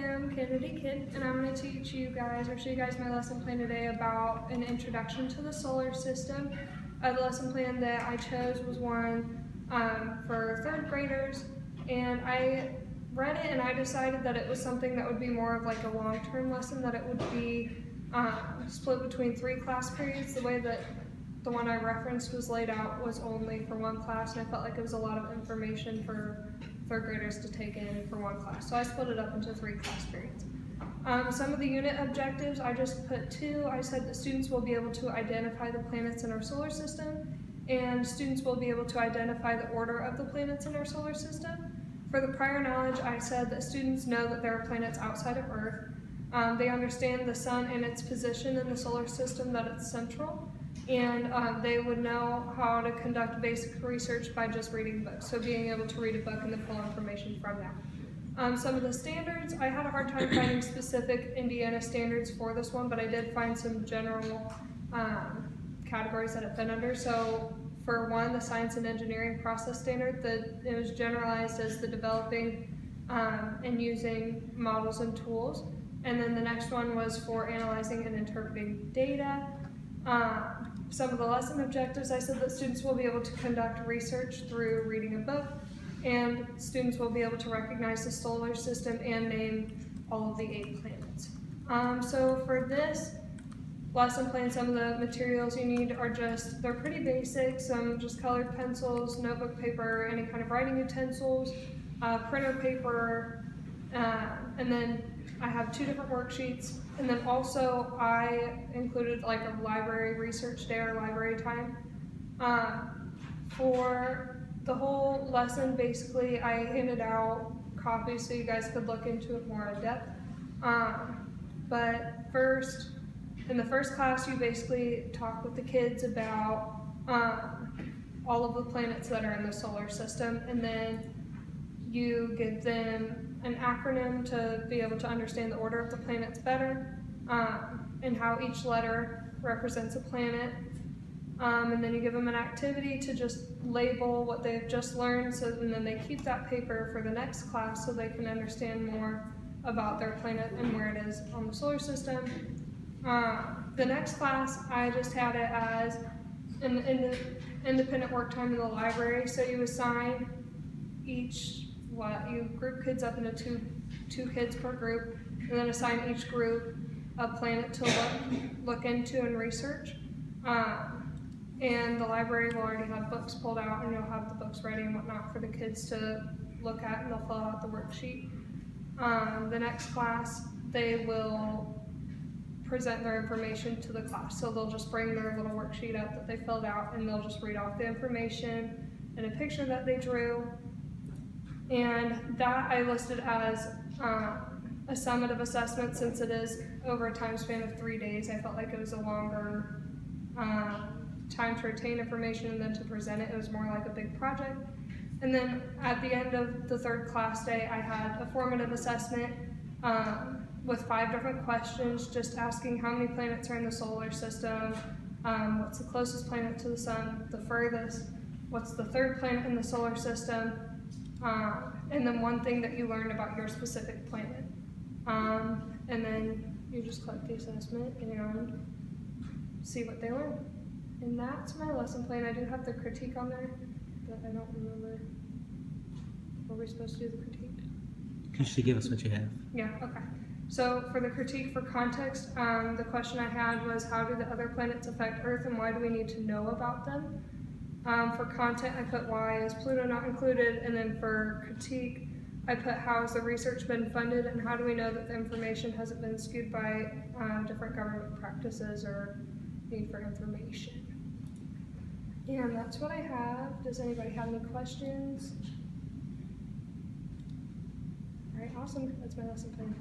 am Kennedy Kidd, and I'm going to teach you guys, or show you guys my lesson plan today about an introduction to the solar system. The lesson plan that I chose was one for third graders, and I read it and I decided that it was something that would be more of like a long-term lesson, that it would be split between 3 class periods. The way that the one I referenced was laid out was only for 1 class, and I felt like it was a lot of information for third graders to take in for 1 class. So I split it up into 3 class periods. Some of the unit objectives, I just put 2. I said that students will be able to identify the planets in our solar system, and students will be able to identify the order of the planets in our solar system. For the prior knowledge, I said that students know that there are planets outside of Earth. They understand the sun and its position in the solar system, that it's central, and they would know how to conduct basic research by just reading books, so being able to read a book and the full information from that. Some of the standards, I had a hard time finding specific Indiana standards for this one, but I did find some general categories that it fit under. So for one, the science and engineering process standard, it was generalized as the developing and using models and tools. And then the next one was for analyzing and interpreting data. Some of the lesson objectives, I said that students will be able to conduct research through reading a book, and students will be able to recognize the solar system and name all of the 8 planets. So for this lesson plan, some of the materials you need are they're pretty basic, some just colored pencils, notebook paper, any kind of writing utensils, printer paper, and then I have 2 different worksheets, and then also I included like a library research day or library time. For the whole lesson, basically I handed out copies so you guys could look into it more in depth. But first, in the first class, you basically talk with the kids about all of the planets that are in the solar system, and then you give them an acronym to be able to understand the order of the planets better, and how each letter represents a planet. And then you give them an activity to just label what they've just learned, and then they keep that paper for the next class so they can understand more about their planet and where it is on the solar system. The next class, I just had it as an independent work time in the library. So you assign you group kids up into two kids per group, and then assign each group a planet to look into and research. And the library will already have books pulled out, and you'll have the books ready and whatnot for the kids to look at, and they'll fill out the worksheet. The next class, they will present their information to the class. So they'll just bring their little worksheet up that they filled out, and they'll just read off the information and a picture that they drew. And that I listed as a summative assessment, since it is over a time span of 3 days. I felt like it was a longer time to retain information and then to present it. It was more like a big project. And then at the end of the 3rd class day, I had a formative assessment with 5 different questions, just asking how many planets are in the solar system, what's the closest planet to the sun, the furthest, what's the 3rd planet in the solar system, and then one thing that you learned about your specific planet. And then you just collect the assessment and see what they learned. And that's my lesson plan. I do have the critique on there, but I don't remember. Were we supposed to do the critique? Can you give us what you have? Yeah, okay. So for the critique, for context, the question I had was, how do the other planets affect Earth, and why do we need to know about them? For content, I put why is Pluto not included, and then for critique, I put how has the research been funded, and how do we know that the information hasn't been skewed by different government practices or need for information. And that's what I have. Does anybody have any questions? All right, awesome. That's my lesson plan.